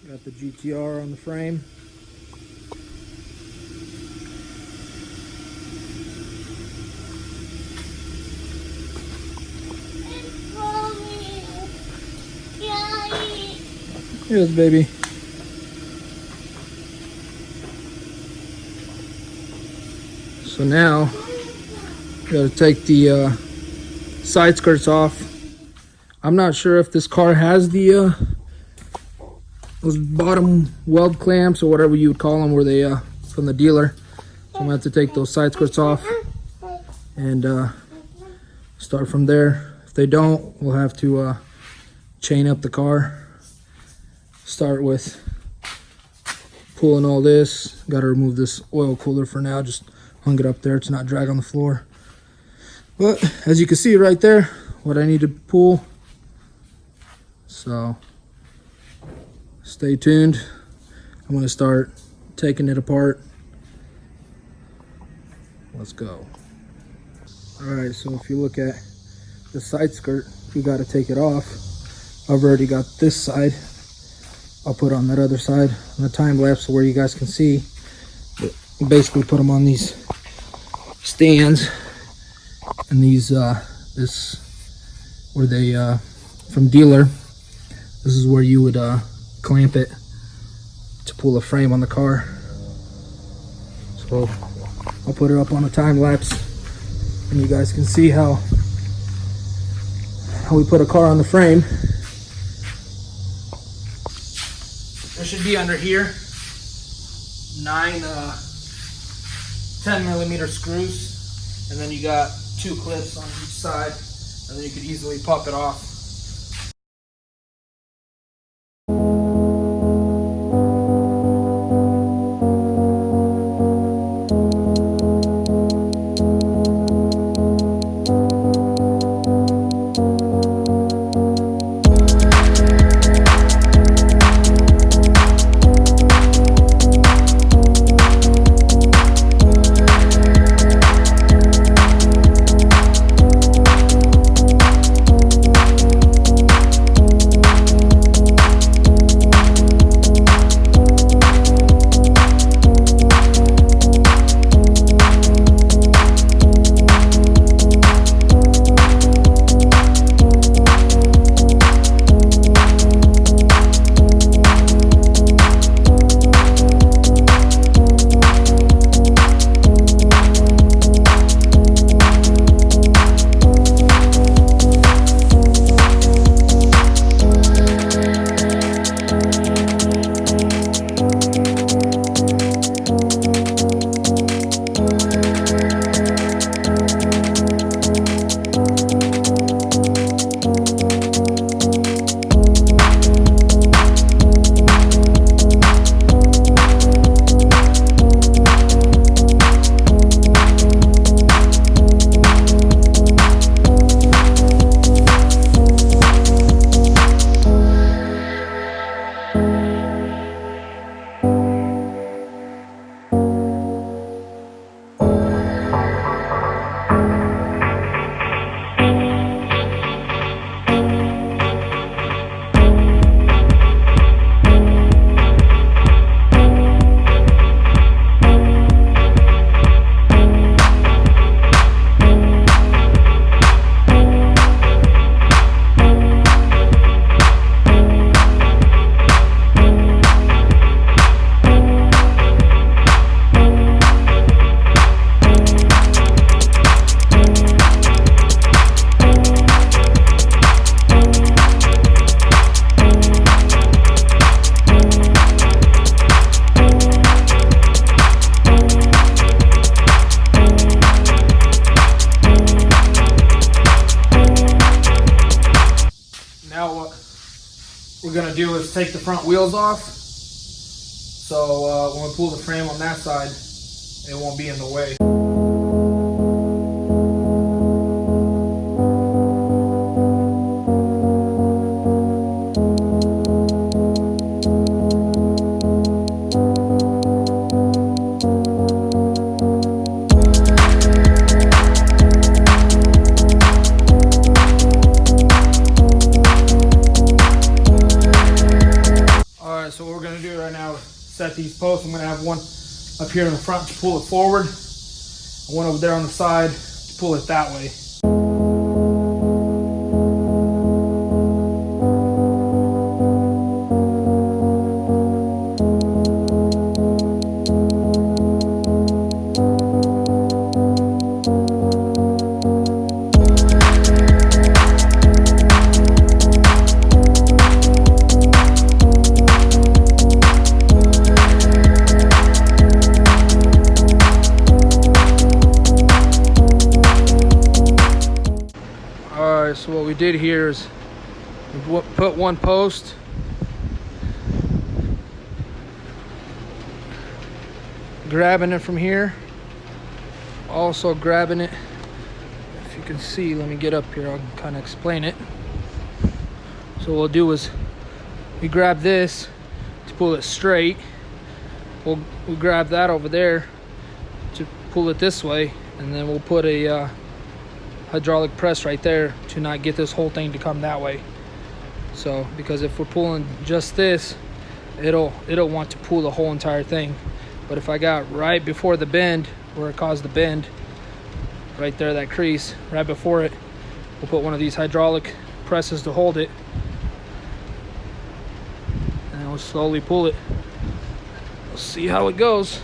Got the GTR on the frame. Yes, baby. So now, gotta take the side skirts off. I'm not sure if this car has the those bottom weld clamps or whatever you would call them, where they from the dealer. So I'm gonna have to take those side skirts off and start from there. If they don't, we'll have to chain up the car. Start with pulling all this. Got to remove this oil cooler for now. Just hung it up there to not drag on the floor. But as you can see right there, what I need to pull. So stay tuned. I'm going to start taking it apart. Let's go. Alright, so if you look at the side skirt, you got to take it off. I've already got this side. I'll put on that other side on the time lapse so where you guys can see. But basically put them on these stands, and these this where they from dealer. This is where you would clamp it to pull the frame on the car. So I'll put it up on a time lapse, and you guys can see how we put a car on the frame. There should be under here 9 10mm screws, and then you got 2 clips on each side, and then you could easily pop it off. We're gonna do is take the front wheels off, so when we pull the frame on that side, it won't be in the way. set these posts. I'm going to have one up here in the front to pull it forward, and one over there on the side to pull it that way. So what we did here is we put one post, grabbing it from here, also grabbing it, if you can see, let me get up here, I'll kind of explain it. So what we'll do is we grab this to pull it straight, we'll grab that over there to pull it this way, and then we'll put a hydraulic press right there to not get this whole thing to come that way. So because if we're pulling just this, it'll want to pull the whole entire thing. But if I got right before the bend, where it caused the bend, right there, that crease right before it, we'll put one of these hydraulic presses to hold it, and we'll slowly pull it. We'll see how it goes.